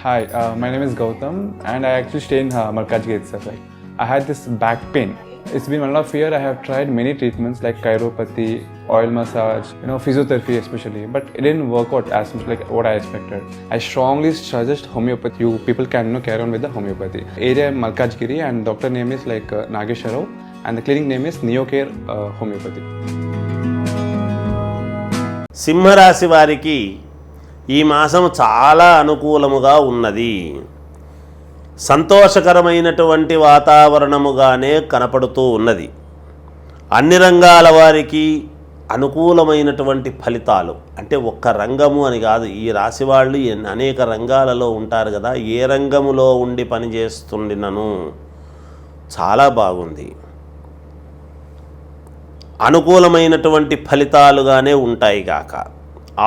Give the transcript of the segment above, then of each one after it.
Hi, my name is Gautam, and I actually stay in Markajgir itself. Like, I had this back pain. It's been 1.5 years. I have tried many treatments like chiropathy, oil massage, physiotherapy especially, but it didn't work out as much like what I expected. I strongly suggest homeopathy. You people can carry on with the homeopathy. Area Markajgiri, and doctor name is like Nageswar Rao, and the clinic name is Neocare Homeopathy. సింహరాశి వారికి ఈ మాసం చాలా అనుకూలముగా ఉన్నది. సంతోషకరమైనటువంటి వాతావరణముగానే కనపడుతూ ఉన్నది. అన్ని రంగాల వారికి అనుకూలమైనటువంటి ఫలితాలు, అంటే ఒక్క రంగము అని కాదు, ఈ రాశి వాళ్ళు అనేక రంగాలలో ఉంటారు కదా, ఏ రంగములో ఉండి పనిచేస్తుండినను చాలా బాగుంది. అనుకూలమైనటువంటి ఫలితాలుగానే ఉంటాయి గాక.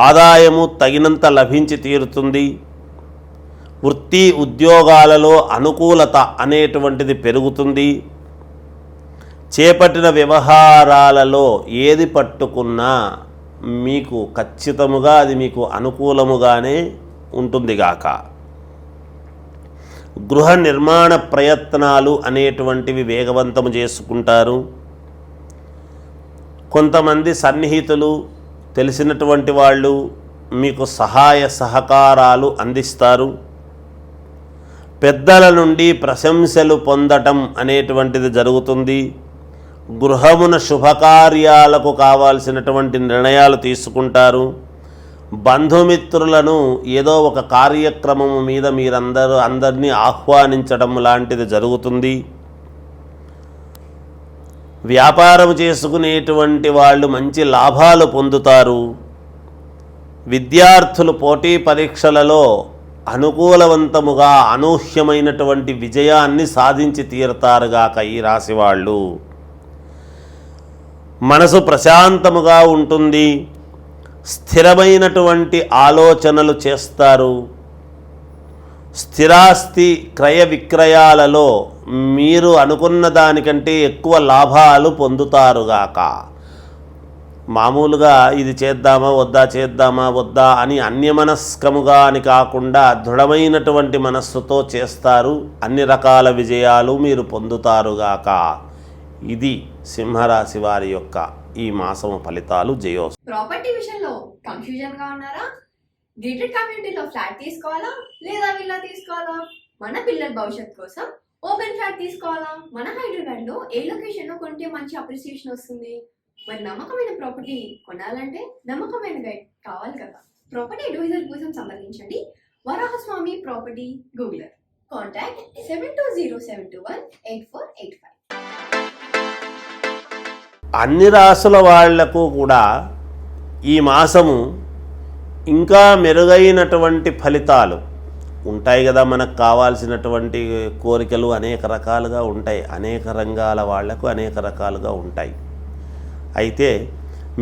ఆదాయము తగినంత లభించి తీరుతుంది. వృత్తి ఉద్యోగాలలో అనుకూలత అనేటువంటిది పెరుగుతుంది. చేపట్టిన వ్యవహారాలలో ఏది పట్టుకున్నా మీకు ఖచ్చితముగా అది మీకు అనుకూలముగానే ఉంటుంది గాక. గృహ నిర్మాణ ప్రయత్నాలు అనేటువంటివి వేగవంతము చేసుకుంటారు. కొంతమంది సన్నిహితులు, తెలిసినటువంటి వాళ్ళు మీకు సహాయ సహకారాలు అందిస్తారు. పెద్దల నుండి ప్రశంసలు పొందటం అనేటువంటిది జరుగుతుంది. గృహమున శుభకార్యాలకు కావాల్సినటువంటి నిర్ణయాలు తీసుకుంటారు. బంధుమిత్రులను ఏదో ఒక కార్యక్రమం మీద అందరినీ ఆహ్వానించడం లాంటిది జరుగుతుంది. వ్యాపారం చేసుకునేటువంటి వాళ్ళు మంచి లాభాలు పొందుతారు. విద్యార్థులు పోటీ పరీక్షలలో అనుకూలవంతముగా అనూహ్యమైనటువంటి విజయాన్ని సాధించి తీరుతారుగాక. ఈ రాశి వాళ్ళు మనసు ప్రశాంతముగా ఉంటుంది. స్థిరమైనటువంటి ఆలోచనలు చేస్తారు. స్థిరాస్తి క్రయ విక్రయాలలో మీరు అనుకున్న దానికంటే ఎక్కువ లాభాలు పొందుతారుగాక. మామూలుగా ఇది చేద్దామా వద్దా అని అన్యమనస్కముగా అని కాకుండా దృఢమైనటువంటి మనస్సుతో చేస్తారు. అన్ని రకాల విజయాలు మీరు పొందుతారుగాక. ఇది సింహరాశి వారి యొక్క ఈ మాసము ఫలితాలు. జయోస్. ప్రాపర్టీ విషయంలో కన్ఫ్యూజన్ గా ఉన్నారా? గేటెడ్ కమ్యూనిటీలో ఫ్లాట్ తీసుకోవాలా లేదా విల్లా తీసుకోవాలా? మన పిల్లల భవిష్యత్ కోసం ఓపెన్ ఫ్లాట్ తీసుకోవాలా? మన హైదరాబాద్ లో ఏ లొకేషన్ లో కొంటే మంచి అప్రిసియేషన్ వస్తుంది? మరి నమ్మకమైన ప్రాపర్టీ కొనాలంటే నమ్మకమైన గైడ్ కావాలి కదా. ప్రాపర్టీ అడ్వైజర్ కోసం సంప్రదించండి వరాహస్వామి ప్రాపర్టీ గూగులర్. కాంటాక్ట్ 7207218485. అన్ని రాసుల వాళ్లకు కూడా ఈ మాసము ఇంకా మెరుగైనటువంటి ఫలితాలు ఉంటాయి కదా. మనకు కావాల్సినటువంటి కోరికలు అనేక రకాలుగా ఉంటాయి. అనేక రంగాల వాళ్లకు అనేక రకాలుగా ఉంటాయి. అయితే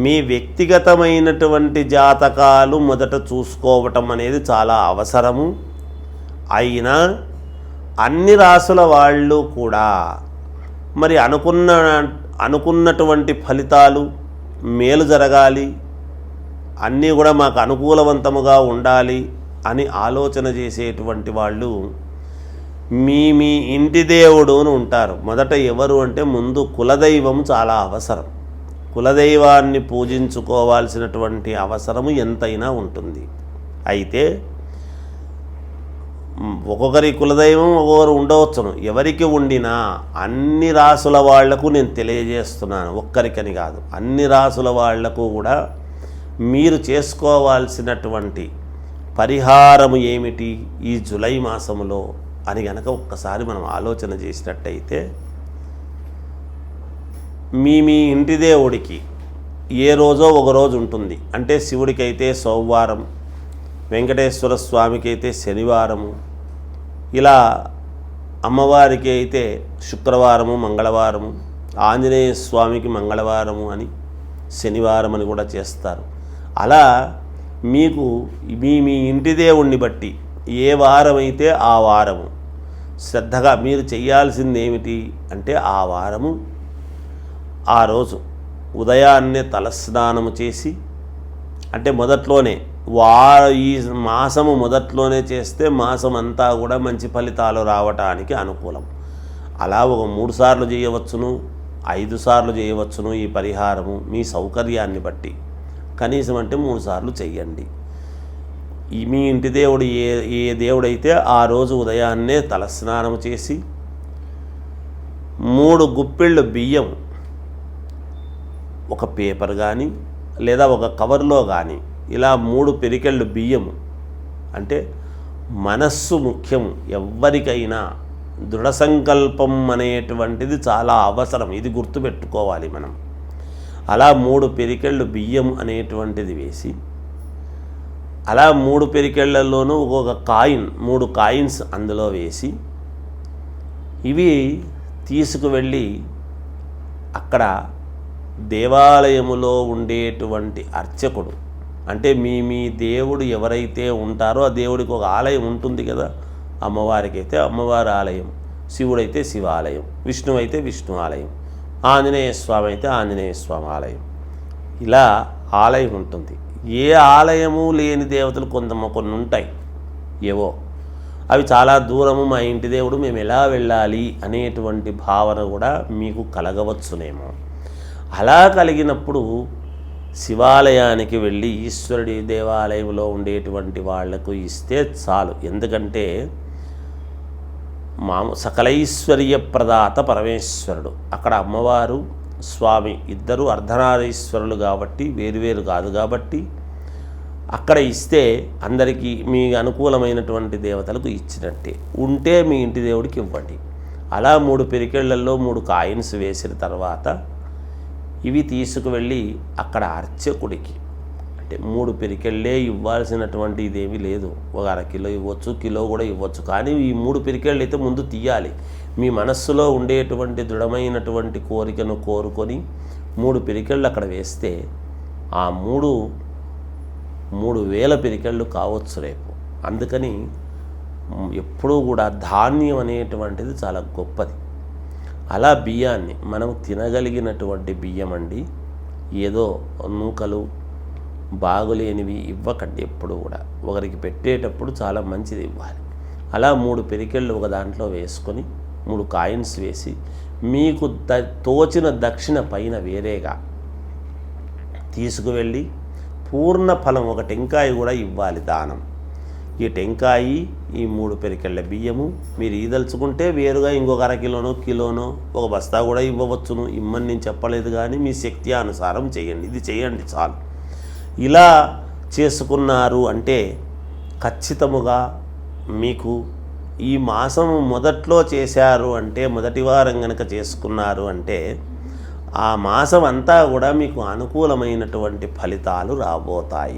మీ వ్యక్తిగతమైనటువంటి జాతకాలు మొదట చూసుకోవటం అనేది చాలా అవసరము. అయినా అన్ని రాసుల వాళ్ళు కూడా మరి అనుకున్నటువంటి ఫలితాలు, మేలు జరగాలి, అన్నీ కూడా మాకు అనుకూలవంతముగా ఉండాలి అని ఆలోచన చేసేటువంటి వాళ్ళు మీ ఇంటి దేవుడు అని ఉంటారు. మొదట ఎవరు అంటే ముందు కులదైవం చాలా అవసరం. కులదైవాన్ని పూజించుకోవాల్సినటువంటి అవసరము ఎంతైనా ఉంటుంది. అయితే ఒక్కొక్కరి కులదైవం ఒక్కొక్కరు ఉండవచ్చును. ఎవరికి ఉండినా అన్ని రాసుల వాళ్లకు నేను తెలియజేస్తున్నాను, ఒక్కరికని కాదు, అన్ని రాసుల వాళ్లకు కూడా మీరు చేసుకోవాల్సినటువంటి పరిహారము ఏమిటి ఈ జూలై మాసములో అని గనక ఒక్కసారి మనం ఆలోచన చేసినట్టయితే, మీ ఇంటి దేవుడికి ఏ రోజో ఒక రోజు ఉంటుంది. అంటే శివుడికి అయితే సోమవారం, వెంకటేశ్వర స్వామికి అయితే శనివారము, ఇలా అమ్మవారికి అయితే శుక్రవారము, మంగళవారము, ఆంజనేయ స్వామికి మంగళవారము అని, శనివారం అని కూడా చేస్తారు. అలా మీకు మీ ఇంటి దేవుణ్ణి బట్టి ఏ వారమైతే ఆ వారము శ్రద్ధగా మీరు చేయాల్సింది ఏమిటి అంటే, ఆ వారము ఆ రోజు ఉదయాన్నే తలస్నానము చేసి, అంటే మొదట్లోనే ఈ మాసము మొదట్లోనే చేస్తే మాసం అంతా కూడా మంచి ఫలితాలు రావటానికి అనుకూలం. అలా ఒక 3 సార్లు చేయవచ్చును, 5 సార్లు చేయవచ్చును. ఈ పరిహారము మీ సౌకర్యాన్ని బట్టి కనీసం అంటే 3 సార్లు చెయ్యండి. మీ ఇంటి దేవుడు ఏ దేవుడైతే ఆ రోజు ఉదయాన్నే తలస్నానం చేసి 3 గుప్పిళ్ళు బియ్యం ఒక పేపర్ కానీ లేదా ఒక కవర్లో కానీ ఇలా 3 పిరికెళ్ళు బియ్యము, అంటే మనస్సు ముఖ్యము. ఎవ్వరికైనా దృఢ సంకల్పం అనేటువంటిది చాలా అవసరం, ఇది గుర్తుపెట్టుకోవాలి మనం. అలా 3 పిరికెళ్ళు బియ్యం అనేటువంటిది వేసి, అలా 3 పిరికెళ్లలోనూ ఒక్కొక్క కాయిన్, 3 కాయిన్స్ అందులో వేసి, ఇవి తీసుకువెళ్ళి అక్కడ దేవాలయములో ఉండేటువంటి అర్చకుడు, అంటే మీ దేవుడు ఎవరైతే ఉంటారో ఆ దేవుడికి ఒక ఆలయం ఉంటుంది కదా. అమ్మవారికి అయితే అమ్మవారి ఆలయం, శివుడైతే శివాలయం, విష్ణువు అయితే విష్ణు ఆలయం, ఆంజనేయ స్వామి అయితే ఆంజనేయ స్వామి ఆలయం, ఇలా ఆలయం ఉంటుంది. ఏ ఆలయము లేని దేవతలు కొన్ని ఉంటాయి, ఏవో అవి చాలా దూరము, మా ఇంటి దేవుడు మేము ఎలా వెళ్ళాలి అనేటువంటి భావన కూడా మీకు కలగవచ్చునేమో. అలా కలిగినప్పుడు శివాలయానికి వెళ్ళి ఈశ్వరుడి దేవాలయంలో ఉండేటువంటి వాళ్లకు ఇస్తే చాలు. ఎందుకంటే సకలైశ్వర్య ప్రదాత పరమేశ్వరుడు, అక్కడ అమ్మవారు స్వామి ఇద్దరు అర్ధనారీశ్వరులు కాబట్టి వేరువేరు కాదు కాబట్టి అక్కడ ఇస్తే అందరికీ మీ అనుకూలమైనటువంటి దేవతలకు ఇచ్చినట్టే. ఉంటే మీ ఇంటి దేవుడికి ఇవ్వండి. అలా 3 పిరికెళ్లలో 3 కాయిన్స్ వేసిన తర్వాత ఇవి తీసుకువెళ్ళి అక్కడ అర్చకుడికి, అంటే 3 పిరికెళ్ళే ఇవ్వాల్సినటువంటి ఇదేమీ లేదు. ఒక అరకిలో ఇవ్వచ్చు, కిలో కూడా ఇవ్వచ్చు. కానీ ఈ 3 పిరికెళ్ళు అయితే ముందు తీయాలి. మీ మనస్సులో ఉండేటువంటి దృఢమైనటువంటి కోరికను కోరుకొని 3 పిరికెళ్ళు అక్కడ వేస్తే ఆ 3,000 పిరికెళ్ళు కావచ్చు రేపు. అందుకని ఎప్పుడూ కూడా ధాన్యం అనేటువంటిది చాలా గొప్పది. అలా బియ్యాన్ని మనం తినగలిగినటువంటి బియ్యం అండి, ఏదో నూకలు బాగులేనివి ఇవ్వకండి. ఎప్పుడు కూడా ఒకరికి పెట్టేటప్పుడు చాలా మంచిది ఇవ్వాలి. అలా 3 పిరికెళ్ళు ఒక దాంట్లో వేసుకొని 3 కాయిన్స్ వేసి మీకు తోచిన దక్షిణ పైన వేరేగా తీసుకువెళ్ళి పూర్ణ ఫలం ఒక టెంకాయ కూడా ఇవ్వాలి దానం. ఈ టెంకాయి, ఈ 3 పిరికెళ్ళ బియ్యము మీరు ఈదలుచుకుంటే వేరుగా ఇంకొక అరకిలోనో కిలోనో ఒక బస్తా కూడా ఇవ్వవచ్చును. ఇమ్మని నేను చెప్పలేదు, కానీ మీ శక్తి అనుసారం చేయండి. ఇది చేయండి చాలు. ఇలా చేసుకున్నారు అంటే ఖచ్చితముగా మీకు ఈ మాసం మొదట్లో చేశారు అంటే, మొదటి వారం కనుక చేసుకున్నారు అంటే ఆ మాసం అంతా కూడా మీకు అనుకూలమైనటువంటి ఫలితాలు రాబోతాయి.